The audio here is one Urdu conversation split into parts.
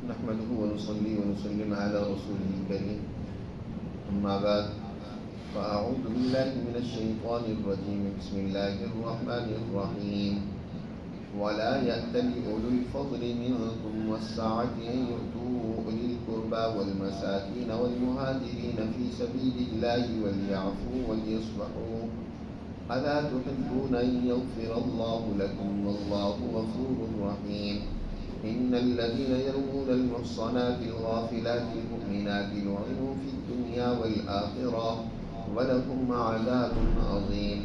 نحمده ونصلي ونسلم على رسوله الكريم أما بعد فأعوذ بالله من الشيطان الرجيم بسم الله الرحمن الرحيم ولا يأتل أولو الفضل منكم والسعة أن يؤتوا أولي القربى والمساكين والمهاجرين في سبيل الله وليعفوا وليصفحوا ألا تحبون أن يغفر الله لكم والله غفور رحيم إن الذين يرمون المحصنات الغافلات المؤمنات لعنوا في الدنيا والآخرة ولهم عذاب عظيم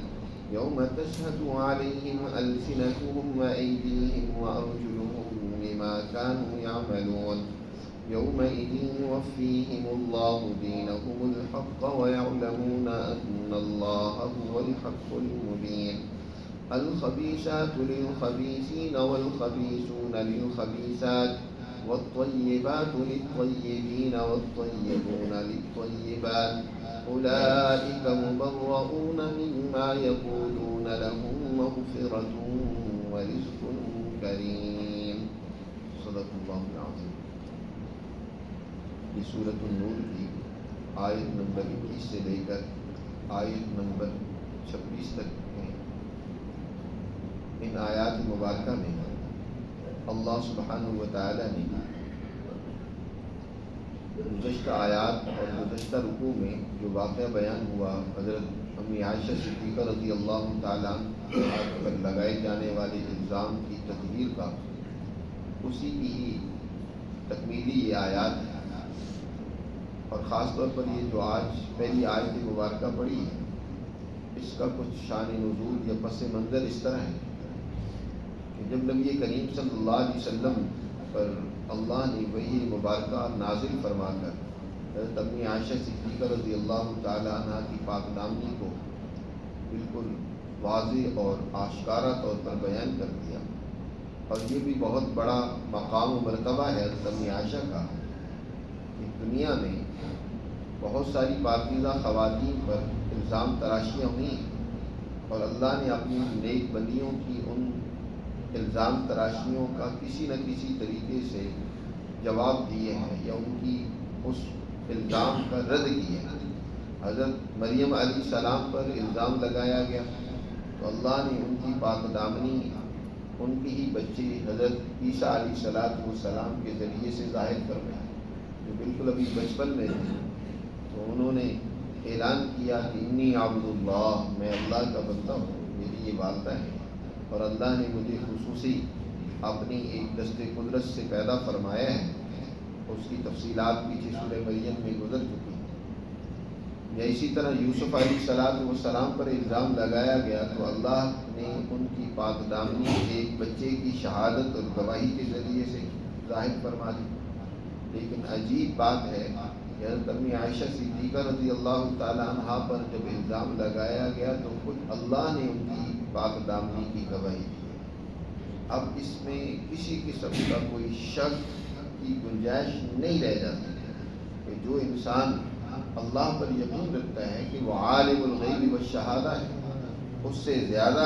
يوم تشهد عليهم ألسنتهم وأيديهم وأرجلهم بما كانوا يعملون يومئذ يوفيهم الله دينهم الحق ويعلمون أن الله هو الحق المبين الخبيثات للخبيثين والخبيثون للخبيثات والطيبات للطيبين والطيبون للطيبات أولئك مبرؤون مما يقولون لهم مغفرة ورزق كريم صدق اللہ العظیم. یہ سورۃ النور کی آیت نمبر 21 سے لے کر آیت نمبر 26 تک ہیں. ان آیات مبارکہ میں اللہ سبحانہ و تعالی نے گزشتہ آیات اور گزشتہ رکوع میں جو واقعہ بیان ہوا حضرت امی عائشہ صدیقہ رضی اللہ تعالیٰ پر لگائے جانے والے الزام کی تطہیر کا، اسی کی ہی تکمیلی یہ آیات ہے. اور خاص طور پر یہ جو آج پہلی آیت مبارکہ پڑھی ہے، اس کا کچھ شان نزول یا پس منظر اس طرح ہے کہ جب نبی کریم صلی اللہ علیہ وسلم پر اللہ نے وحی مبارکہ نازل فرما کر حضرت امی عائشہ صدیقہ رضی اللہ تعالی عنہ کی پاک دامنی کو بالکل واضح اور آشکارا طور پر بیان کر دیا، اور یہ بھی بہت بڑا مقام و مرتبہ ہے حضرت امی عائشہ کا کہ دنیا میں بہت ساری پاکیزہ خواتین پر الزام تراشیاں ہوئیں، اور اللہ نے اپنی نیک بندیوں کی ان الزام تراشیوں کا کسی نہ کسی طریقے سے جواب دیے ہیں یا ان کی اس الزام کا رد کیا ہے. حضرت مریم علیہ السلام پر الزام لگایا گیا تو اللہ نے ان کی پاک دامنی ان کی ہی بچے حضرت عیسیٰ علیہ السلام کے ذریعے سے ظاہر فرمایا، جو بالکل ابھی بچپن میں تھے. تو انہوں نے اعلان کیا کہ انی عبد اللہ، میں اللہ کا بندہ ہوں، میری یہ والدہ ہے، اور اللہ نے مجھے خصوصی اپنی ایک دست قدرت سے پیدا فرمایا ہے. اس کی تفصیلات پیچھے سورہ مریم میں گزر چکی ہیں. یا اسی طرح یوسف علیہ السلام پر الزام لگایا گیا تو اللہ نے ان کی پاک دامنی ایک بچے کی شہادت اور گواہی کے ذریعے سے ظاہر فرما دی. لیکن عجیب بات ہے کہ حضرت امی عائشہ صدیقہ رضی اللہ تعالیٰ عنہ پر جب الزام لگایا گیا تو خود اللہ نے ان کی پاک دامنی کی گواہی دی. اب اس میں کسی قسم کا کوئی شک کی گنجائش نہیں رہ جاتی کہ جو انسان اللہ پر یقین رکھتا ہے کہ وہ عالم الغیب والشہادہ ہے، اس سے زیادہ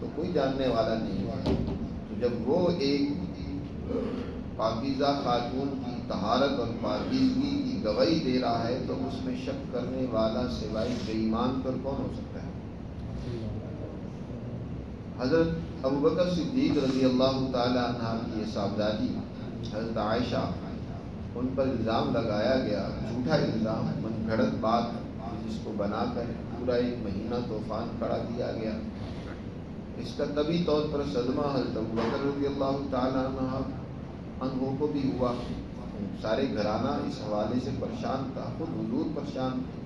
تو کوئی جاننے والا نہیں ہے. تو جب وہ ایک پاکیزہ خاتون کی طہارت اور پاکیزگی کی گواہی دے رہا ہے تو اس میں شک کرنے والا سوائے بے ایمان پر کون ہو سکتا ہے؟ حضرت ابوبکر صدیق رضی اللہ تعالی عنہ کی یہ صاحبزادی حضرت عائشہ، ان پر الزام لگایا گیا، جھوٹا الزام، من گھڑت بات جس کو بنا کر پورا ایک مہینہ طوفان کھڑا دیا گیا. اس کا طبی طور پر صدمہ حضرت ابوبکر رضی اللہ تعالی عنہ کو بھی ہوا. سارے گھرانہ اس حوالے سے پریشان تھا، خود حضور پریشان تھے.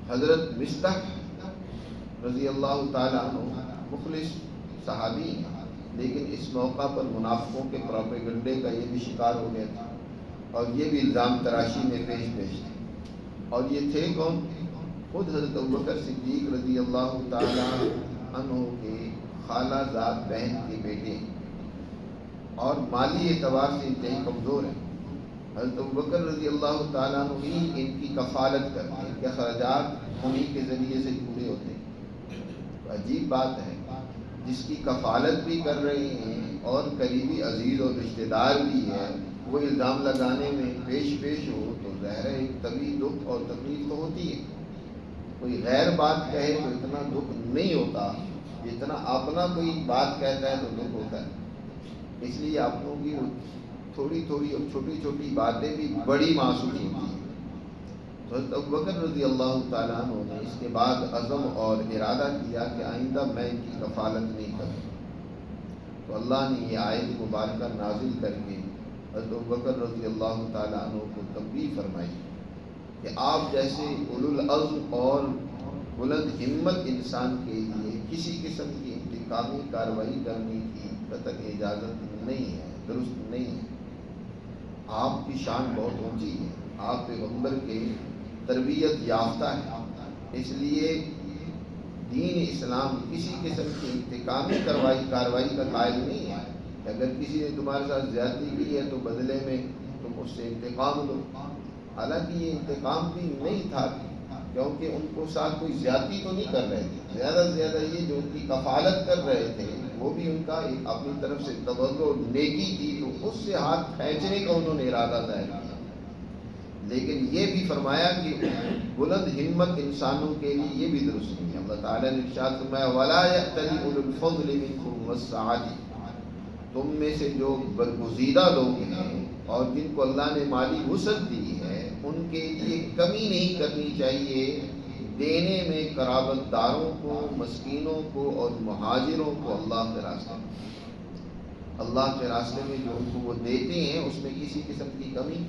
حضرت مصطح رضی اللہ تعالیٰ عنہ مخلص صحابی ہیں، لیکن اس موقع پر منافقوں کے پروپیگنڈے کا یہ بھی شکار ہو گیا تھا، اور یہ بھی الزام تراشی میں پیش تھے. اور یہ تھے کون؟ خود حضرت ابوبکر صدیق رضی اللہ تعالیٰ عنہ کے خالہ زاد بہن کے بیٹے، اور مالی اعتبار سے انتہائی کمزور ہیں. حضرت ابوبکر رضی اللہ تعالیٰ عنہ ہی ان کی کفالت کرتے ہیں، ان کے اخراجات انہی کے ذریعے سے پورے ہوتے ہیں. عجیب بات ہے، جس کی کفالت بھی کر رہے ہیں اور قریبی عزیز اور رشتہ دار بھی ہے، وہ الزام لگانے میں پیش ہو تو ظاہر ہے ایک طبی دکھ اور تکلیف تو ہوتی ہے۔ کوئی غیر بات کہے تو اتنا دکھ نہیں ہوتا جتنا اپنا کوئی بات کہتا ہے تو دکھ ہوتا ہے۔ اس لیے اپنوں کی تھوڑی تھوڑی اور چھوٹی چھوٹی باتیں بھی بڑی محسوس ہوتی ہیں۔ تو حضرت ابوبکر رضی اللہ تعالیٰ عنہ نے اس کے بعد عزم اور ارادہ کیا کہ آئندہ میں ان کی کفالت نہیں کروں۔ تو اللہ نے یہ آیت مبارکہ نازل کر کے حضرت ابوبکر رضی اللہ تعالیٰ عنہ کو تنبیہ فرمائی کہ آپ جیسے اولو العزم اور بلند ہمت انسان کے لیے کسی قسم کی انتقامی کارروائی کرنے کی قطعی اجازت نہیں ہے، درست نہیں ہے۔ آپ کی شان بہت اونچی ہے، آپ پیغمبر کے تربیت یافتہ ہے، اس لیے دین اسلام کسی قسم کی انتقامی کارروائی کا قائل نہیں ہے۔ اگر کسی نے تمہارے ساتھ زیادتی کی ہے تو بدلے میں تم اس سے انتقام لو۔ حالانکہ یہ انتقام بھی نہیں تھا، کیونکہ ان کو ساتھ کوئی زیادتی تو نہیں کر رہے تھے، زیادہ سے زیادہ یہ جو ان کی کفالت کر رہے تھے وہ بھی ان کا ایک اپنی طرف سے تبرع اور نیکی تھی، تو اس سے ہاتھ کھینچنے کا انہوں نے ارادہ ظاہر کیا۔ لیکن یہ بھی فرمایا کہ بلند ہمت انسانوں کے لیے یہ بھی درست نہیں ہے۔ اللہ تعالیٰ نے ارشاد فرمایا وَلَا يَأْتَلِ أُولُو الْفَضْلِ مِنكُمْ وَالسَّعَةِ، تم میں سے جو برگزیدہ لوگ ہیں اور جن کو اللہ نے مالی وسعت دی ہے، ان کے لیے کمی نہیں کرنی چاہیے دینے میں قرابت داروں کو، مسکینوں کو اور مہاجروں کو اللہ کے راستے میں۔ اللہ کے راستے میں جو ان کو وہ دیتے ہیں اس میں کسی قسم کی کمی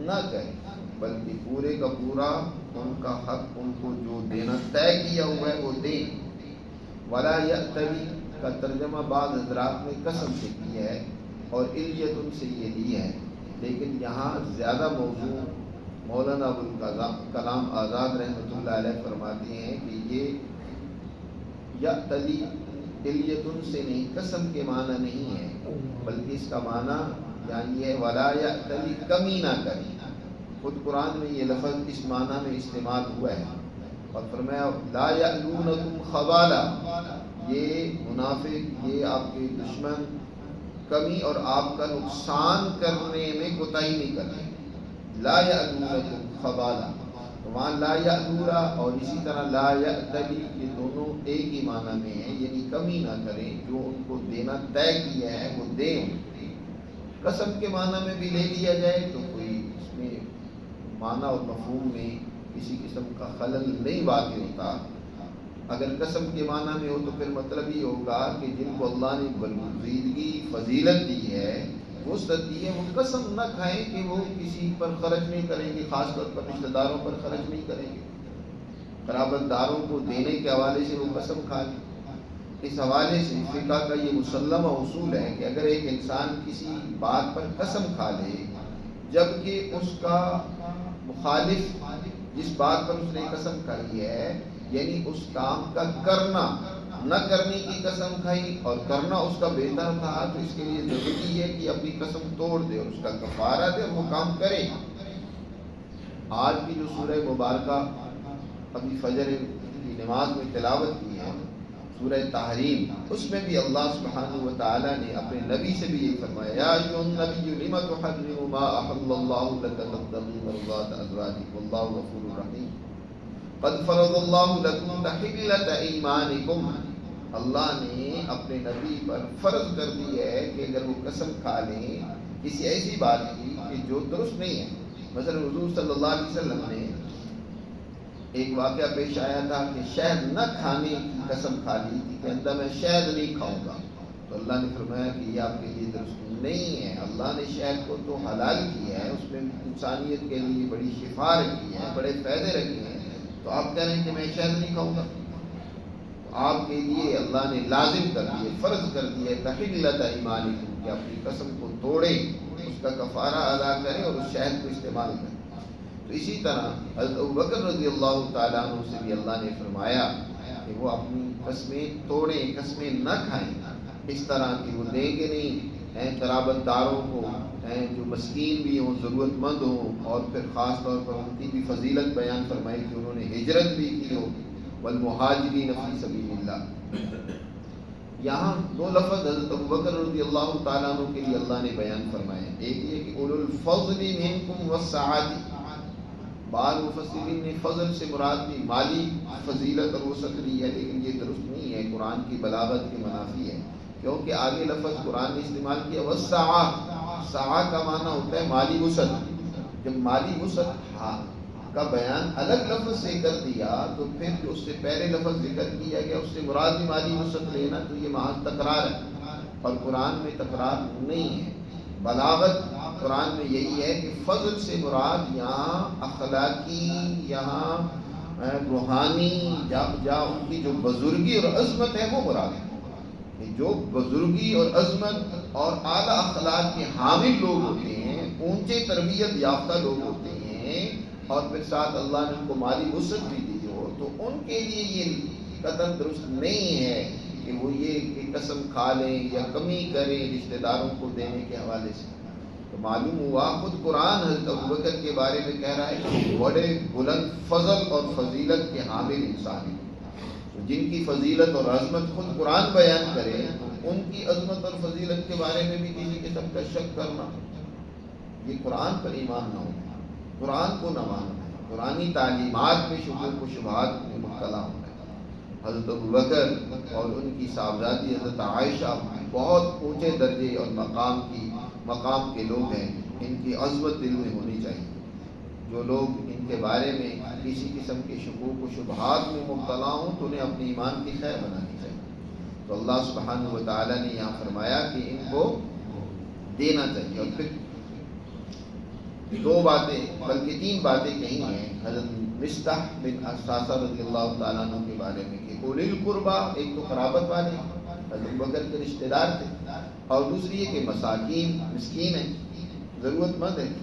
نہ کریں، بلکہ پورے کا پورا ان کا حق ان کو جو دینا طے کیا ہوا ہے وہ دیں۔ ولا یأتلی کا ترجمہ بعض حضرات نے قسم سے کیا ہے اور الیتن سے یہ لی ہے، لیکن یہاں زیادہ موضوع مولانا ابوالکلام آزاد رحمۃ اللہ علیہ فرماتے ہیں کہ یہ یأتلی الیتن سے نہیں، قسم کے معنی نہیں ہے، بلکہ اس کا معنی یعنی ہے ولا یأتلی، کمی نہ کریں۔ خود قرآن میں یہ لفظ اس معنی میں استعمال ہوا ہے اور فرمایا لا یألونکم خبالا، یہ منافق، یہ آپ کے دشمن کمی اور آپ کا نقصان کرنے میں کوتاہی نہیں کرتے۔ لا یألونکم خبالا، وہاں لا یألورا اور اسی طرح لا یأتلی، یہ دونوں ایک ہی معنی میں ہیں، یعنی کمی نہ کریں، جو ان کو دینا طے کیا ہے وہ دیں۔ قسم کے معنی میں بھی لے لیا جائے تو کوئی اس میں معنی اور مفہوم میں کسی قسم کا خلل نہیں واقع ہوتا۔ اگر قسم کے معنی میں ہو تو پھر مطلب یہ ہوگا کہ جن کو اللہ نے برگزیدگی فضیلت دی ہے، وسعت دی ہے، وہ قسم نہ کھائیں کہ وہ کسی پر خرچ نہیں کریں گے، خاص طور پر رشتہ داروں پر خرچ نہیں کریں گے، قرابت داروں کو دینے کے حوالے سے وہ قسم کھا لیں۔ اس حوالے سے فقہ کا یہ مسلمہ اصول ہے کہ اگر ایک انسان کسی بات پر قسم کھا لے جبکہ اس کا مخالف جس بات پر اس نے قسم کھائی ہے، یعنی اس کام کا کرنا نہ کرنے کی قسم کھائی اور کرنا اس کا بہتر تھا، تو اس کے لیے ضروری ہے کہ اپنی قسم توڑ دے اور اس کا کفارہ دے اور وہ کام کرے۔ آج کی جو سورہ مبارکہ ابھی فجر کی نماز میں تلاوت کی ہے، سورہ تحریم، اس میں بھی اللہ سبحانہ و تعالی نے اپنے نبی سے بھی یہ فرمایا یا ایھا النبی لم تحرم ما احل اللہ لک تبتغی مرضات ازواجک واللہ غفور رحیم قد فرض اللہ لکم تحلۃ ایمانکم، اللہ نے اپنے نبی پر فرض کر دی ہے کہ اگر وہ قسم کھا لیں کسی ایسی بات کی کہ جو درست نہیں ہے۔ مثلا حضور صلی اللہ علیہ وسلم نے ایک واقعہ پیش آیا تھا کہ شہد نہ کھانے کی قسم کھا لی تھی کہ اندر میں شہد نہیں کھاؤں گا، تو اللہ نے فرمایا کہ یہ آپ کے لیے درست نہیں ہے۔ اللہ نے شہد کو تو حلال کیا ہے، اس میں انسانیت کے لیے بڑی شفا رکھی ہے، بڑے فائدے رکھے ہیں، تو آپ کہہ رہے ہیں کہ میں شہد نہیں کھاؤں گا؟ آپ کے لیے اللہ نے لازم کر دیے، فرض کر دیا تحلۃ ایمانکم کہ اپنی قسم کو توڑیں، اس کا کفارہ ادا کریں اور اس شہد کو استعمال کریں۔ تو اسی طرح حضرت ابوبکر رضی اللہ تعالیٰ عنہ سے بھی اللہ نے فرمایا کہ وہ اپنی قسمیں توڑیں، قسمیں نہ کھائیں، اس طرح کہ وہ دیں گے نہیں قرابت داروں کو، جو مسکین بھی ہوں، ضرورت مند ہوں، اور پھر خاص طور پر ان کی بھی فضیلت بیان فرمائی کہ انہوں نے ہجرت بھی کی ہو، والمہاجرین فی سبیل اللہ۔ یہاں دو لفظ حضرت ابوبکر رضی اللہ تعالیٰ عنہ کے لیے اللہ نے بیان فرمائے. ایک یہ کہ اولو الفضل منکم والسعۃ. بعض مفسرین نے فضل سے مراد بھی مالی فضیلت اور وسعت لی ہے، لیکن یہ درست نہیں ہے، قرآن کی بلاغت کے منافی ہے، کیونکہ آگے لفظ قرآن نے استعمال کیا والسعۃ. سعہ کا معنی ہوتا ہے مالی وسعت. جب مالی وسعت کا بیان الگ لفظ سے کر دیا تو پھر جو اس سے پہلے لفظ ذکر کیا گیا اس سے مراد بھی مالی وسعت لینا، تو یہ محض تکرار ہے، اور قرآن میں تکرار نہیں ہے. بلاغت قرآن میں یہی ہے کہ فضل سے مراد یہاں اخلاقی، یہاں روحانی، جہاں ان کی جو بزرگی اور عظمت ہے وہ مراد ہے. کہ جو بزرگی اور عظمت اور اعلیٰ اخلاق کے حامل لوگ ہوتے ہیں، اونچے تربیت یافتہ لوگ ہوتے ہیں، اور پھر ساتھ اللہ نے ان کو مالی وسعت بھی دی ہو، تو ان کے لیے یہ قطعاً درست نہیں ہے کہ وہ یہ کہ قسم کھا لیں یا کمی کریں رشتہ داروں کو دینے کے حوالے سے. تو معلوم ہوا خود قرآن حضرت ابوبکر کے بارے میں کہہ رہا ہے کہ بڑے بلند فضل اور فضیلت کے حامل انسان ہیں. جن کی فضیلت اور عظمت خود قرآن بیان کرے، ان کی عظمت اور فضیلت کے بارے میں بھی کسی قسم کا شک کرنا، یہ قرآن پر ایمان نہ ہونا، قرآن کو نہ ماننا، قرآنی تعلیمات میں شکوک و شبہات میں مبتلا ہونا. حضرت ابوبکر اور ان کی صاحبزادی حضرت عائشہ بہت اونچے درجے اور مقام کے لوگ ہیں. ان کی عظمت دل میں ہونی چاہیے. جو لوگ ان کے بارے میں کسی قسم کے شکوک و شبہات میں مبتلا ہوں تو انہیں اپنے ایمان کی خیر بنانی چاہیے. تو اللہ سبحانہ و تعالیٰ نے یہاں فرمایا کہ ان کو دینا چاہیے. اور پھر دو باتیں بلکہ تین باتیں کہی ہیں حضرت مصطح بن اساسہ رضی اللہ تعالیٰ عنہ کے بارے میں کہ اولی القربہ، ایک تو قرابت والے حضرت ابوبکر کے رشتہ دار تھے، اور دوسری یہ کہ مساکین مسکین ہیں، ضرورت مند ہیں،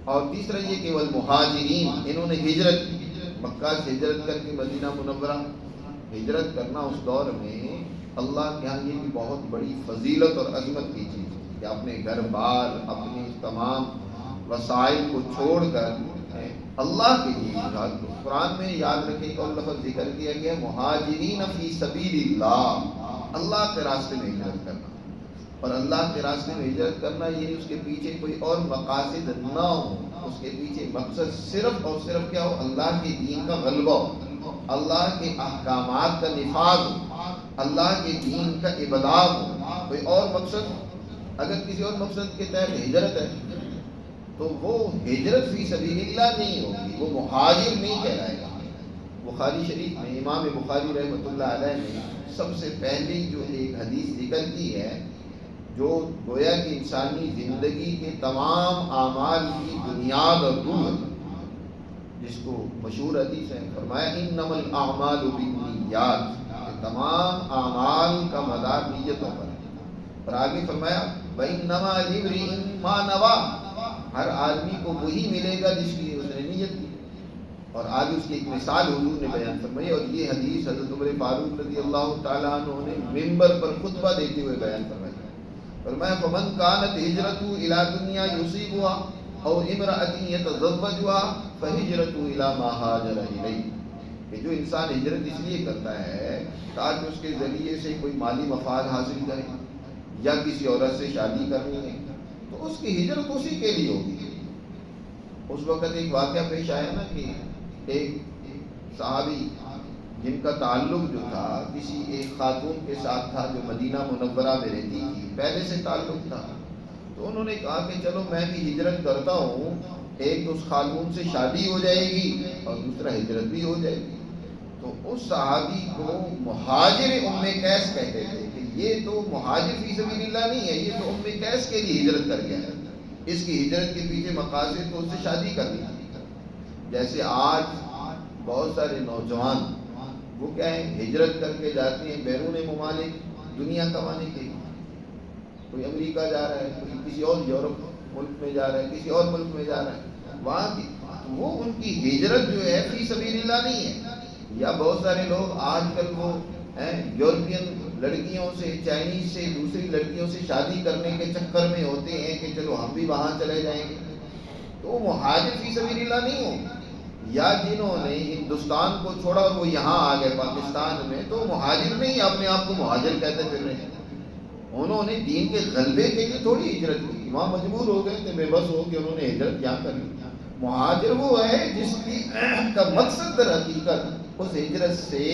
اور تیسرا یہ کہ والمہاجرین، انہوں نے ہجرت کی، مکہ سے ہجرت کر کے مدینہ منورہ ہجرت کرنا اس دور میں اللہ کے ہاں یہ بھی بہت بڑی فضیلت اور عظمت کی چیز ہے کہ اپنے گھر بار، اپنے تمام وسائل کو چھوڑ کر اللہ کے لیے جہاد کرو. قرآن میں یاد رکھیں ایک اور لفظ ذکر کیا گیا مہاجرین فی سبیل اللہ، اللہ کے راستے میں ہجرت کرنا. اور اللہ کے راستے میں ہجرت کرنا یہ اس کے پیچھے کوئی اور مقاصد نہ ہو، اس کے پیچھے مقصد صرف اور صرف کیا ہو؟ اللہ کے دین کا غلبہ ہو، اللہ کے احکامات کا نفاذ ہو، اللہ کے دین کا ابلاغ ہو. کوئی اور مقصد، اگر کسی اور مقصد کے تحت ہجرت ہے تو وہ ہجرت فی سبیل اللہ نہیں ہوگی، وہ مہاجر نہیں کہلائے گا. بخاری شریف میں امام بخاری رحمۃ اللہ علیہ نے سب سے پہلی جو ایک حدیث ذکر کی ہے جو گویا کہ انسانی زندگی کے تمام اعمال کی بنیاد اور روح ہے، جس کو مشہور حدیث ہے، فرمایا انما الاعمال بالنیات، کہ تمام اعمال کا مدار نیتوں پر ہے. اور آگے فرمایا وانما لامرئ ما نوى، ہر آدمی کو وہی ملے گا جس کی اس نے نیت کی. اور آگے اس کی ایک مثال حضور نے بیان فرمائی، اور یہ حدیث حضرت عمر فاروق رضی اللہ تعالیٰ عنہ نے ممبر پر خطبہ دیتے ہوئے بیان فرمائی. فرمایا فمن كانت هجرته الى دنیا يصيبها او امرأة يتزوجها فهجرته الى ما هاجر اليه، کہ جو انسان ہجرت اس لیے کرتا ہے تاکہ اس کے ذریعے سے کوئی مالی مفاد حاصل کرے یا کسی عورت سے شادی کرنی ہے تو اس کی ہجرت اسی کے لیے ہوگی. اس وقت ایک واقعہ پیش آیا نا کہ ایک صحابی جن کا تعلق جو تھا کسی ایک خاتون کے ساتھ تھا جو مدینہ منورہ میں رہتی تھی، پہلے سے تعلق تھا، تو انہوں نے کہا کہ چلو میں بھی ہجرت کرتا ہوں، ایک تو اس خاتون سے شادی ہو جائے گی اور دوسرا ہجرت بھی ہو جائے گی. تو اس صحابی کو مہاجر ام قیس کہتے تھے کہ یہ تو مہاجر فی سبیل اللہ نہیں ہے، یہ تو ام قیس کے لیے ہجرت کر گیا ہے. اس کی ہجرت کے پیچھے مقاصد تو اس سے شادی کرنی تھی. جیسے آج بہت سارے نوجوان وہ کیا ہے ہجرت کر کے جاتے ہیں بیرون ممالک دنیا کمانے کے لیے. کوئی امریکہ جا رہا ہے، کوئی کسی اور یورپ ملک میں جا رہا ہے، کسی اور ملک میں جا رہا ہے، وہاں کی وہ ان کی ہجرت جو ہے فی سبیل اللہ نہیں ہے. یا بہت سارے لوگ آج کل وہ یورپین لڑکیوں سے، چائنیز سے، دوسری لڑکیوں سے شادی کرنے کے چکر میں ہوتے ہیں کہ چلو ہم بھی وہاں چلے جائیں گے، تو وہ مہاجر فی سبیل اللہ نہیں ہو. یا جنہوں نے ہندوستان کو چھوڑا اور وہ یہاں آ گئے پاکستان میں، تو مہاجر نہیں اپنے آپ کو مہاجر کہتے پھر رہے ہیں. انہوں نے دین کے غلبے کے لیے تھوڑی ہجرت کی، وہاں مجبور ہو گئے تھے، بے بس ہو کے انہوں نے ہجرت کیا کر لی. مہاجر وہ ہے جس کی کا مقصد در حقیقت اس ہجرت سے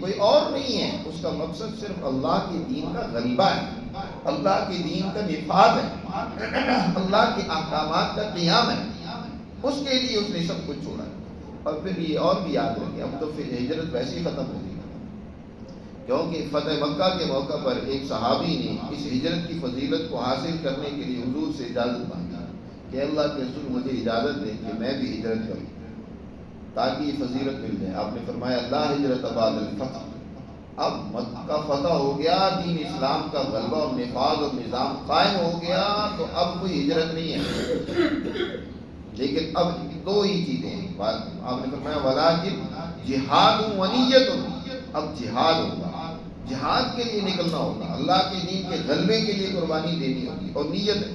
کوئی اور نہیں ہے، اس کا مقصد صرف اللہ کے دین کا غلبہ ہے، اللہ کے دین کا نفاذ ہے، اللہ کے احکامات کا قیام ہے. اس کے لیے اس نے سب کچھ چھوڑا. اور پھر یہ اور بھی یاد رکھیں، اب تو پھر ہجرت ویسے ہی ختم ہو گئی، کیونکہ فتح مکہ کے موقع پر ایک صحابی نے اس ہجرت کی فضیلت کو حاصل کرنے کے لیے حضور سے اجازت مانگی کہ اللہ کے رسول مجھے اجازت دیں کہ میں بھی ہجرت کروں تاکہ یہ فضیلت مل جائے. آپ نے فرمایا لا ہجرت بعد الفتح. اب مکہ فتح ہو گیا، دین اسلام کا غلبہ اور نفاذ اور نظام قائم ہو گیا، تو اب کوئی ہجرت نہیں ہے. لیکن اب دو ہی چیزیں ہیں. آپ نے فرمایا ولیکن جہاد و نیت. اب جہاد ہوگا، جہاد کے لیے نکلنا ہوگا، اللہ کے دین کے غلبے کے لیے قربانی دینی ہوگی، اور نیت ہے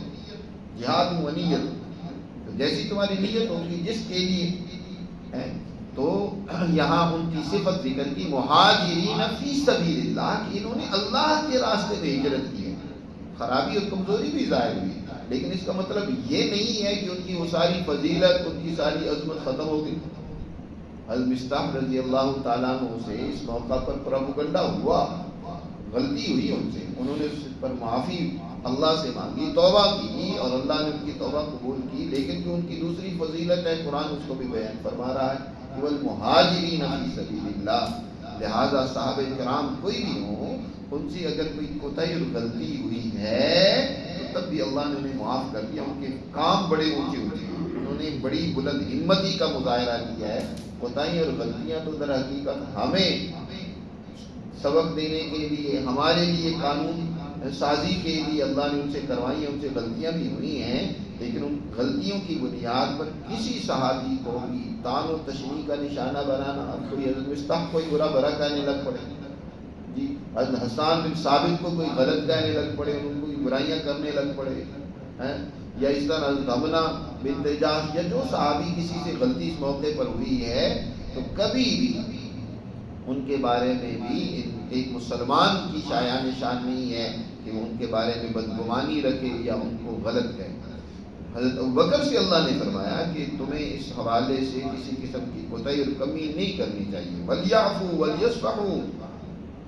جہاد و نیت. تو جیسی تمہاری نیت ہوگی جس کے لیے تو یہاں ان کی صفت ذکر کی مہاجرین فی سبیل اللہ، کہ انہوں نے اللہ کے راستے میں ہجرت کی ہے. خرابی اور کمزوری بھی ظاہر ہوئی، لیکن اس کا مطلب یہ نہیں ہے کہ ان کی وہ ساری فضیلت، ان کی ساری عظمت ختم ہو گئی. حضرت مصطفیٰ رضی اللہ تعالیٰ عنہ سے اس موقع پر پروپیگنڈا ہوا، غلطی ہوئی ان سے، انہوں نے اس پر معافی اللہ سے مانگی، توبہ کی، اور اللہ نے ان کی توبہ قبول کی. لیکن جو ان کی دوسری فضیلت ہے قرآن اس کو بھی بیان فرما رہا ہے، والمہاجرین فی سبیل اللہ. لہذا صحابہ کرام کوئی بھی ہو، ان سے اگر کوئی کوتاہی اور غلطی ہوئی ہے تو تب بھی اللہ نے انہیں معاف کر دیا. ان کے کام بڑے اونچے اونچے ہیں، انہوں نے بڑی بلند ہمتی کا مظاہرہ کیا ہے. کوتاہی اور غلطیاں تو در حقیقت ہمیں سبق دینے کے لیے، ہمارے لیے قانون سازی کے لیے اللہ نے ان سے کروائی ہیں. ان سے غلطیاں بھی ہوئی ہیں، لیکن ان غلطیوں کی بنیاد پر کسی صحابی کو بھی طعن و تشنیع کا نشانہ بنانا، کوئی حضرت مصطفیٰ کوئی برا بھلا کہنے لگ پڑے، جی حضرت حسان بن ثابت کو کوئی غلط کہنے لگ پڑے، ان کو برائیاں کرنے لگ پڑے ہیں، یا اس طرح حضرت حمنہ بنت جحش، یا جو صحابی کسی سے غلطی اس موقع پر ہوئی ہے، تو کبھی بھی ان کے بارے میں بھی ایک مسلمان کی شایان نشان نہیں ہے کہ وہ ان کے بارے میں بدگمانی رکھے یا ان کو غلط کہے. حضرت ابوبکر سے اللہ نے فرمایا کہ تمہیں اس حوالے سے کسی قسم کی کوتاہی اور کمی نہیں کرنی چاہیے. وَلْيَعْفُوا وَلْيَصْفَحُوا،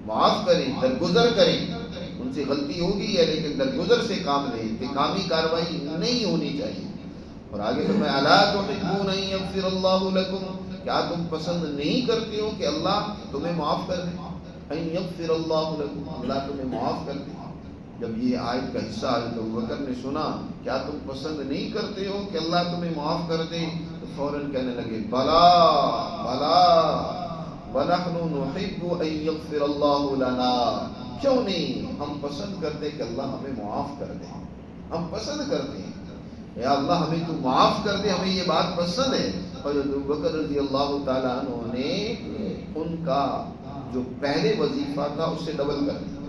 معاف کریں، درگزر کریں. ان سے غلطی ہوگی ہے لیکن درگزر سے کام لیں، انتقامی کارروائی نہیں ہونی چاہیے. اور آگے فرمایا اَلَا تُحِبُّونَ أَن يَغْفِرَ اللَّهُ لَكُمْ، کیا تم پسند نہیں کرتے ہو کہ اللہ تمہیں معاف کر دے؟ ان یغفر اللہ لکم، اللہ تمہیں معاف کر دے. جب یہ آیت کا حصہ حضرت ابوبکر نے سنا، کیا تم پسند نہیں کرتے ہو کہ اللہ تمہیں معاف کر دے، تو فوراً کہنے لگے بلا بلا ونحن نحب ان یغفر اللہ لنا. کیوں نہیں، ہم پسند کرتے کہ اللہ ہمیں معاف کر دے، ہم پسند کرتے ہیں یا اللہ ہمیں تو معاف کر دے، ہمیں یہ بات پسند ہے. اور ابوبکر رضی اللہ تعالیٰ عنہ نے ان کا جو پہلے وظیفہ تھا اس سے ڈبل کر دیا،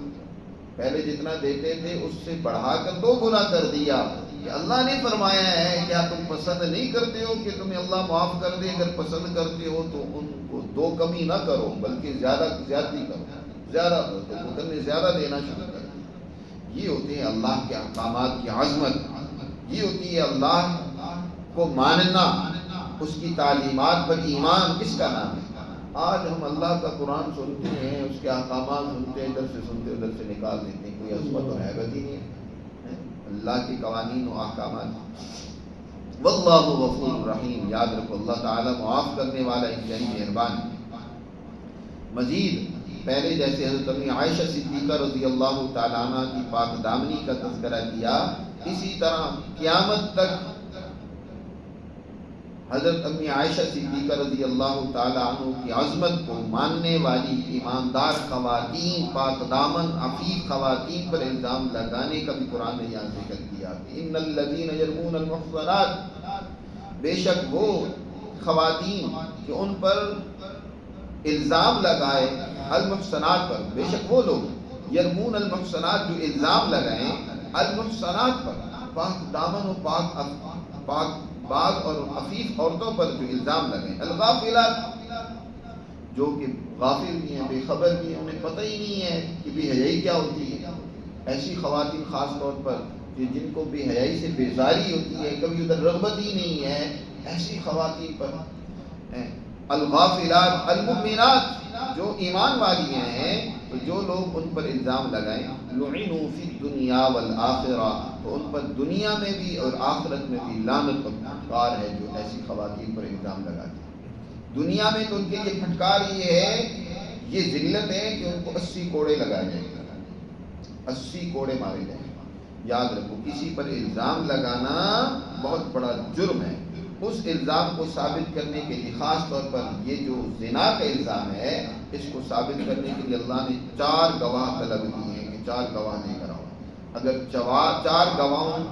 پہلے جتنا دیتے تھے اس سے بڑھا کر 2 گنا کر دیا. کہ اللہ نے فرمایا ہے کیا تم پسند نہیں کرتے ہو کہ تمہیں اللہ معاف کر دے؟ اگر پسند کرتے ہو تو ان کو 2 کمی نہ کرو بلکہ زیادتی کرو، زیادہ دو. تو ابوبکر نے زیادہ دینا شروع کر دیا. یہ ہوتے ہیں اللہ کے احکامات کی عظمت، یہ ہوتی ہے اللہ کو ماننا، اس کی تعلیمات پر ایمان. کس کا نام ہے؟ آج ہم اللہ کا قرآن سنتے ہیں، اس کے احکامات سنتے ہیں، ادھر سے سنتے ادھر سے نکال دیتے ہیں، کوئی عظمت و ہیبت ہی نہیں ہے اللہ کے قوانین و احکامات. واللہ غفور رحیم. یاد رکھو اللہ تعالیٰ معاف کرنے والا، انتہائی مہربان. مزید پہلے جیسے حضرت امی عائشہ صدیقہ رضی اللہ تعالیٰ عنہ کی پاک دامنی کا تذکرہ کیا، اسی طرح قیامت تک حضرت امی عائشہ صدیقہ رضی اللہ تعالیٰ عنہ کی عظمت کو ماننے والی ایماندار خواتین، پاک دامن عفیف خواتین پر الزام لگانے کا بھی قرآن نے یہاں ذکر کیا کہ ان الذین یرمون المحصنات، بے شک وہ خواتین کہ ان پر الزام لگائے المحصنات پر، بے شک وہ لوگ یرمون المحصنات جو الزام لگائیں المحصنات پر، پاک دامن و پاک بعض اور عفیف عورتوں پر جو الزام لگے، الغافلات جو کہ غافل بھی ہیں، بے خبر بھی ہیں، انہیں پتہ ہی نہیں ہے کہ بے حیائی کیا ہوتی ہے، ایسی خواتین خاص طور پر کہ جن کو بے حیائی سے بیزاری ہوتی ہے، کبھی ادھر رغبت ہی نہیں ہے، ایسی خواتین پر الغافلات المؤمنات جو ایمان والی ہیں، تو جو لوگ ان پر الزام لگائیں لعنوا فی الدنیا والآخرہ، تو ان پر دنیا میں بھی اور آخرت میں بھی لعنت اور پھٹکار ہے جو ایسی خواتین پر الزام لگاتی ہیں۔ دنیا میں تو ان کے لیے پھٹکار یہ ہے، یہ ذلت ہے کہ ان کو 80 کوڑے لگائے جائیں گے، 80 کوڑے مارے جائیں گے۔ یاد رکھو، کسی پر الزام لگانا بہت بڑا جرم ہے۔ اس الزام کو ثابت کرنے کے لیے، خاص طور پر یہ جو زنا کا الزام ہے، اس کو ثابت کرنے کے لیے اللہ نے 4 گواہ طلب کیے ہیں کہ 4 گواہ لے کر آؤ۔ اگر 4 گواہوں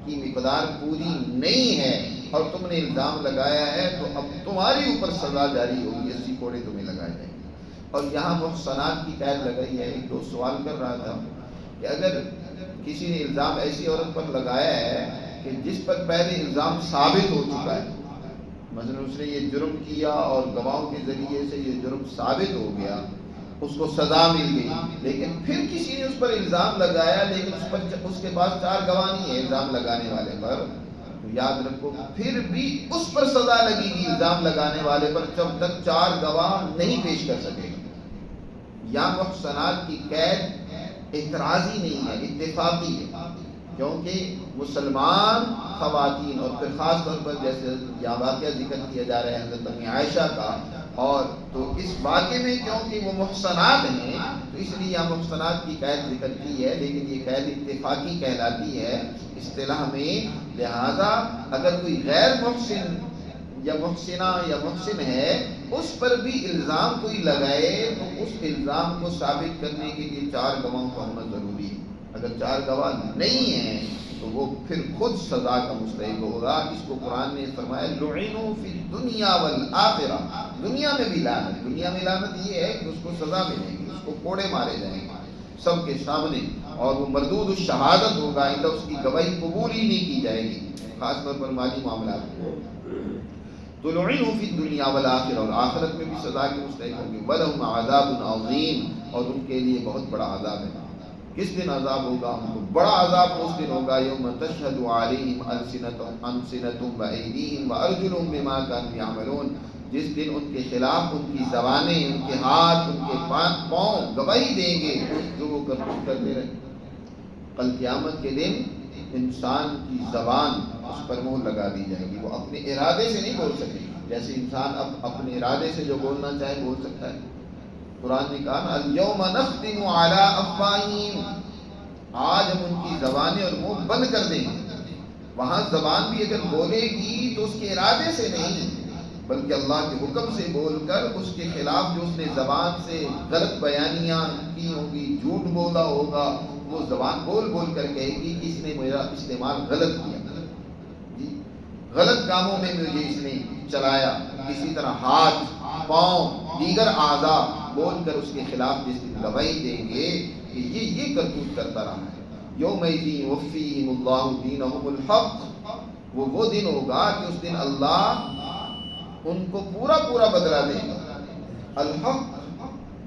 کی مقدار پوری نہیں ہے اور تم نے الزام لگایا ہے تو اب تمہاری اوپر سزا جاری ہوگی، 80 کوڑے تمہیں لگائے جائیں گے۔ اور یہاں محصنات کی قید لگائی ہے۔ ایک دوست سوال کر رہا تھا کہ اگر کسی نے الزام ایسی عورت پر لگایا ہے کہ جس پر پہلے الزام ثابت ہو چکا ہے، مثلا اس نے یہ جرم کیا اور گواہوں کے ذریعے سے یہ جرم ثابت ہو گیا، اس کو سزا مل گئی، لیکن پھر کسی نے اس پر الزام لگایا لیکن اس کے پاس 4 گواہ نہیں ہے الزام لگانے والے پر، تو یاد رکھو پھر بھی اس پر سزا لگے گی الزام لگانے والے پر جب تک 4 گواہ نہیں پیش کر سکے گا۔ یا محصنات کی قید اعتراضی نہیں ہے، اتفاقی ہے، کیونکہ مسلمان خواتین اور پھر خاص طور پر جیسے یہ واقعہ ذکر کیا جا رہا ہے حضرت امی عائشہ کا، اور تو اس واقعے میں کیونکہ وہ محصنات ہیں تو اس لیے یہاں محصنات کی قید ذکر کی ہے، لیکن یہ قید اتفاقی کہلاتی ہے اصطلاح میں۔ لہذا اگر کوئی غیر محسن یا محسنہ یا محسن ہے اس پر بھی الزام کوئی لگائے تو اس الزام کو ثابت کرنے کے لیے 4 گواہوں کا ہونا ضروری ہے۔ اگر 4 گواہ نہیں ہیں تو وہ پھر خود سزا کا مستحق ہوگا۔ اس کو قرآن نے فرمایا لعنوا فی الدنیا والآخرہ، دنیا میں بھی لعنت۔ دنیا میں لعنت یہ ہے کہ اس کو سزا ملے گی، اس کو کوڑے مارے جائیں گے سب کے سامنے، اور وہ مردود الشہادت ہوگا، آئندہ اس کی گواہی قبول ہی نہیں کی جائے گی، خاص طور پر مالی معاملات میں۔ تو لعنوا فی الدنیا والآخرہ، اور آخرت میں بھی سزا کے مستحق ہوں گے۔ وَلَهُمْ عَذَابٌ عَظِيمٌ، اور ان کے لیے بہت بڑا عذاب ہے۔ کس دن عذاب ہوگا؟ ان کو بڑا عذاب اس دن ہوگا، یوم تشہد علیہم السنتہم وایدیہم وارجلہم بما کانوا یعملون، جس دن ان کے خلاف ان کی زبانیں، ان کے ہاتھ، ان کے پاؤں گواہی دیں گے جو وہ کرتے رہے۔ کل قیامت کے دن انسان کی زبان اس پر مہر لگا دی جائے گی، وہ اپنے ارادے سے نہیں بول سکے گی، جیسے انسان اب اپنے ارادے سے جو بولنا چاہے بول سکتا ہے۔ قرآن نے کہا نا الیوم نختم علی افواہہم، آج ہم ان کی زبانیں اور منہ بند کر دیں گے۔ وہاں زبان بھی اگر بولے گی تو اس کے ارادے سے نہیں بلکہ اللہ کے حکم سے بول کر اس کے خلاف جو اس نے زبان سے غلط بیانیاں کی ہوں گی، جھوٹ بولا ہوگا، وہ زبان بول بول کر کہے گی کہ اس نے میرا استعمال غلط کیا، غلط کاموں میں مجھے اس نے چلایا۔ اسی طرح ہاتھ، پاؤں، دیگر اعضاء بول کر اس کے خلاف جس دن گواہی دیں گے کہ یہ کرتوت کرتا رہا ہے۔ یومئذ یوفیہم اللہ دینہم الحق، وہ دن ہوگا کہ اس دن اللہ ان کو پورا بدلہ دے گا۔ الحق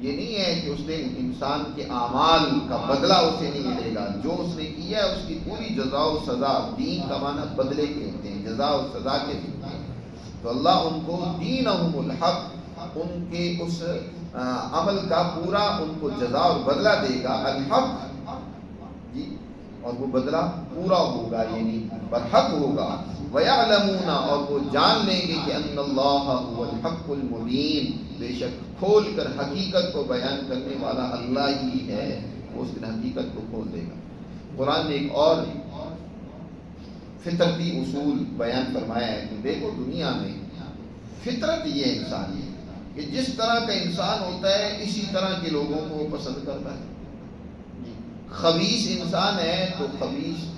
یہ نہیں ہے کہ اس دن انسان کے اعمال کا بدلہ اسے نہیں ملے گا، جو اس نے کیا ہے اس کی پوری جزا و سزا، دین کا معنی بدلے کے ہوتے ہیں، جزا و سزا کے ہوتے ہیں، تو اللہ ان کو دینہم الحق، ان کے اس عمل کا پورا ان کو جزا اور بدلہ دے گا۔ الحق جی، اور وہ بدلہ پورا ہوگا یعنی برحق ہوگا۔ وَيَعْلَمُونَ، اور وہ جان لیں گے کہ ان اللہ هو الحق المبین، بے شک کھول کر حقیقت کو بیان کرنے والا اللہ ہی ہے، وہ اس دن حقیقت کو کھول دے گا۔ قرآن نے ایک اور فطرتی اصول بیان فرمایا ہے کہ دیکھو دنیا میں فطرت یہ ہے انسان ہے کہ جس طرح کا انسان ہوتا ہے اسی طرح کے لوگوں کو وہ پسند کرتا ہے۔ خبیث انسان ہے تو خبیث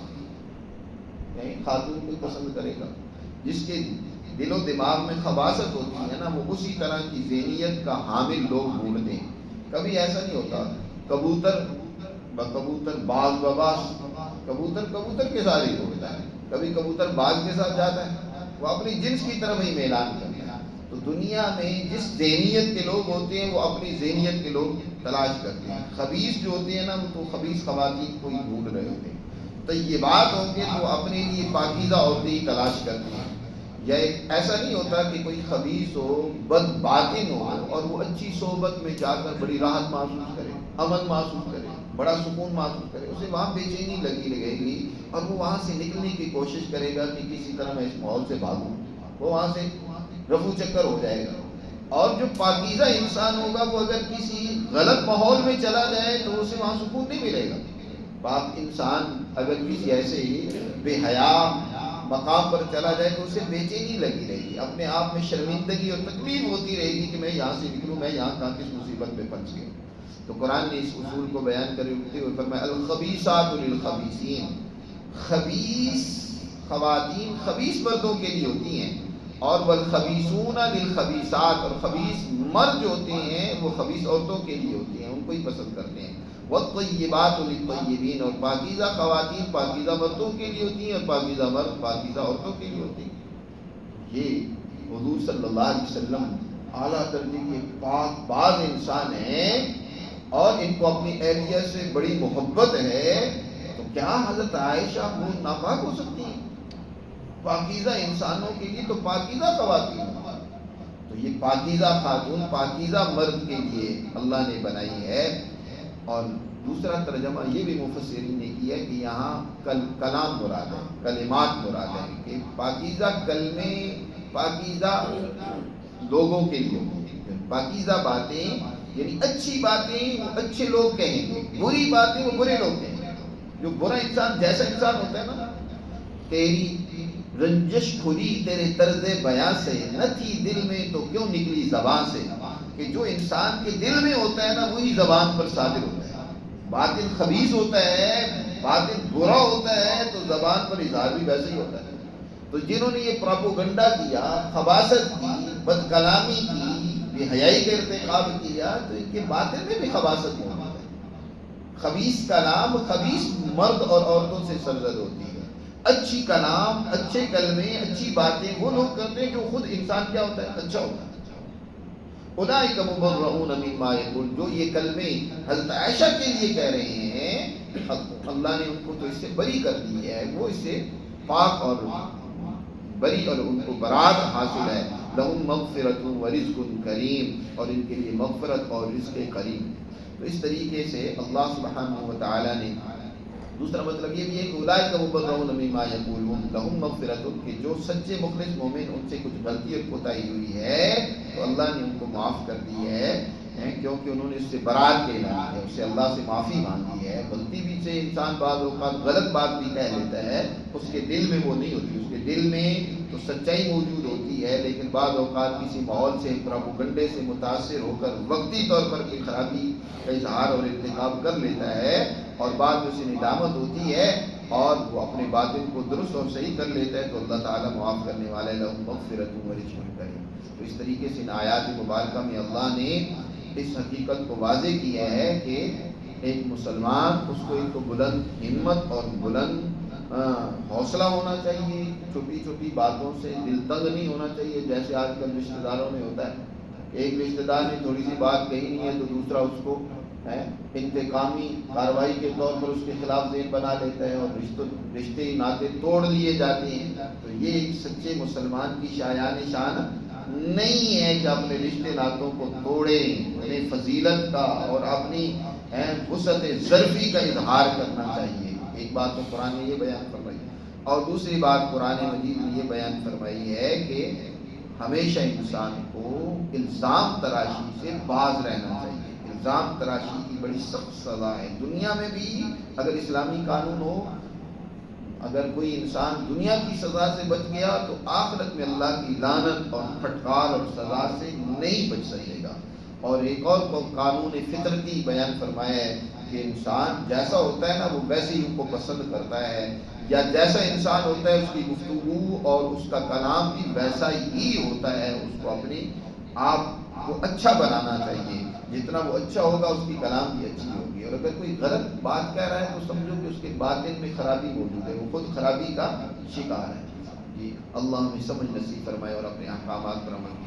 خاتون کو پسند کرے گا، جس کے دل و دماغ میں خباثت ہوتی ہے نا، وہ اسی طرح کی ذہنیت کا حامل لوگ ڈھونڈتے ہیں۔ کبھی ایسا نہیں ہوتا کبوتر بکبوتر، باز بباز، کبوتر کے ساتھ ہی ہوتا ہے، کبھی کبوتر باز کے ساتھ جاتا ہے، وہ اپنی جنس کی طرف ہی میلان کرتا ہے. تو دنیا میں جس ذہنیت کے لوگ ہوتے ہیں وہ اپنی ذہنیت کے لوگ تلاش کرتے ہیں. خبیث جو ہوتے ہیں نا وہ تو خبیث خواتین کو ہی ڈھونڈ رہے ہوتے ہیں. طیبات ہوں گے تو اپنے لیے پاکیزہ عورتیں ہی تلاش کرتے ہیں. یا ایسا نہیں ہوتا کہ کوئی خبیث ہو بد باطن ہو اور وہ اچھی صحبت میں جا کر بڑی راحت محسوس کرے, امن محسوس کرے, بڑا سکون محسوس کرے. اسے وہاں بے چینی لگی رہے گی اور وہ وہاں سے نکلنے کی کوشش کرے گا کہ کسی طرح میں اس ماحول سے بھاگوں. وہ وہاں سے رفو چکر ہو جائے گا. اور جو پاکیزہ انسان ہوگا وہ اگر کسی غلط ماحول میں چلا جائے تو اسے وہاں سکون نہیں ملے گا. پاک انسان اگر کسی ایسے ہی بے حیا مقام پر چلا جائے تو اسے بے چینی لگی رہے گی, اپنے آپ میں شرمندگی اور تکلیف ہوتی رہے گی کہ میں یہاں سے نکلوں, میں یہاں کہاں کس مصیبت میں پھنس گیا. تو قرآن نے اس اصول کو بیان کرتے ہوئے فرمایا الخبیثات للخبیثین, خبیث خواتین خبیث مردوں کے لیے ہوتی ہیں, اور والخبیثون للخبیثات, اور خبیث مرد جو ہوتے ہیں وہ خبیث عورتوں کے لیے ہوتے ہیں, ان کو ہی پسند کرتے ہیں. والطیبات للطیبین, اور پاکیزہ خواتین پاکیزہ مردوں کے لیے ہوتی ہیں اور پاکیزہ مرد پاکیزہ عورتوں کے لیے ہوتی ہیں. یہ حضور صلی اللہ علیہ وسلم اعلیٰ درجے کے پاک باز انسان ہیں اور ان کو اپنی اہلیہ سے بڑی محبت ہے. تو کیا حضرت عائشہ وہ ناپاک ہو سکتی ہیں؟ پاکیزہ انسانوں کے لیے تو پاکیزہ خواتین. تو یہ پاکیزہ خاتون پاکیزہ مرد کے لیے اللہ نے بنائی ہے. اور دوسرا ترجمہ یہ بھی مفسرین نے کیا کہ یہاں کلام مراد ہے, کلمات مراد ہے کہ پاکیزہ کلمے پاکیزہ لوگوں کے لیے ہوتی ہیں. پاکیزہ باتیں یعنی اچھی باتیں وہ اچھے لوگ کہیں گے, بری باتیں وہ برے لوگ کہیں گے. جو برا انسان جیسا انسان ہوتا ہے نا, تیری رنجش کھلی تیرے طرز بیاں سے, نہ تھی دل میں تو کیوں نکلی زبان سے. کہ جو انسان کے دل میں ہوتا ہے نا وہی زبان پر صادر ہوتا ہے. باطن خبیث ہوتا ہے, باطن برا ہوتا ہے تو زبان پر اظہار بھی ویسے ہی ہوتا ہے. تو جنہوں نے یہ پراپوگنڈا کیا, خباثت کی, بد کلامی کی, بے حیائی کا ارتکاب کیا, تو ان کے باطن میں بھی خباثت ہوتی ہے. خبیث کلام خبیث مرد اور عورتوں سے سرزد ہوتی ہے. اچھی کلام اچھے کلمے اچھی باتیں وہ لوگ کرتے ہیں جو خود انسان کیا ہوتا ہے, اچھا ہوتا ہے. اولئک مبرؤون مما یقول, جو یہ کلمے حضرت عائشہ کے لیے کہہ رہے ہیں اللہ نے ان کو تو اس سے بری کر دی ہے, وہ اس سے پاک اور بری اور ان کو برات حاصل ہے. لہم مغفرۃ ورزق کریم, اور ان کے لیے مغفرت اور رزق کریم. تو اس طریقے سے اللہ سبحانہ و تعالی نے دوسرا مطلب یہ بھی ہے کہ اولئک مبرؤون مما یقولون لہم مغفرۃ, کہ جو سچے مخلص مومن ان سے کچھ غلطی اور کوتاہی ہوئی ہے تو اللہ نے ان کو معاف کر دی ہے, کیونکہ انہوں نے اس سے برات کے اعلان کیا, اس سے اللہ سے معافی مانگی ہے. غلطی بھی سے انسان بعض اوقات غلط بات بھی کہہ لیتا ہے, اس کے دل میں وہ نہیں ہوتی, اس کے دل میں تو سچائی موجود ہوتی ہے, لیکن بعض اوقات کسی ماحول سے پراپوگنڈے سے متاثر ہو کر وقتی طور پر کوئی خرابی کا اظہار اور ارتکاب کر لیتا ہے, اور بعد میں اسے ندامت ہوتی ہے اور وہ اپنے باطن کو درست اور صحیح کر لیتا ہے تو اللہ تعالیٰ معاف کرنے والے لہم مغفرۃ ورزق کریم. تو اس طریقے سے ان آیات مبارکہ میں اللہ نے اس حقیقت کو واضح کیا ہے کہ ایک مسلمان اس کو ایک تو بلند ہمت اور بلند حوصلہ ہونا چاہیے, چھوٹی چھوٹی باتوں سے دل تنگ نہیں ہونا چاہیے. جیسے آج کل رشتہ داروں میں ہوتا ہے, ایک رشتہ دار نے تھوڑی سی بات کہی نہیں ہے تو دوسرا اس کو انتقامی کارروائی کے طور پر اس کے خلاف ذہن بنا لیتا ہے اور رشتے ناطے توڑ لیے جاتے ہیں. تو یہ ایک سچے مسلمان کی شایان شان نہیں ہے کہ اپنے رشتے ناتوں کو توڑے, انہیں فضیلت کا اور اپنی وسعت ظرفی کا اظہار کرنا چاہیے. ایک بات تو قرآن نے یہ بیان فرمائی, اور دوسری بات قرآن مجید نے یہ بیان فرمائی ہے کہ ہمیشہ انسان کو الزام تراشی سے باز رہنا چاہیے. الزام تراشی کی بڑی سخت سزا ہے. دنیا میں بھی اگر اسلامی قانون ہو, اگر کوئی انسان دنیا کی سزا سے بچ گیا تو آخرت میں اللہ کی لعنت اور پھٹکار اور سزا سے نہیں بچ سکے گا. اور ایک اور کو قانون فطرتی بیان فرمایا ہے کہ انسان جیسا ہوتا ہے نا وہ ویسے ہی ان کو پسند کرتا ہے, یا جیسا انسان ہوتا ہے اس کی گفتگو اور اس کا کلام بھی ویسا ہی ہوتا ہے. اس کو اپنے آپ کو اچھا بنانا چاہیے, جتنا وہ اچھا ہوگا اس کی کلام بھی اچھی ہوگی. اور اگر کوئی غلط بات کہہ رہا ہے تو سمجھو کہ اس کے باطن میں خرابی موجود ہے, وہ خود خرابی کا شکار ہے. جی اللہ ہمیں سمجھ نصیب فرمائے اور اپنے احکامات پر عمل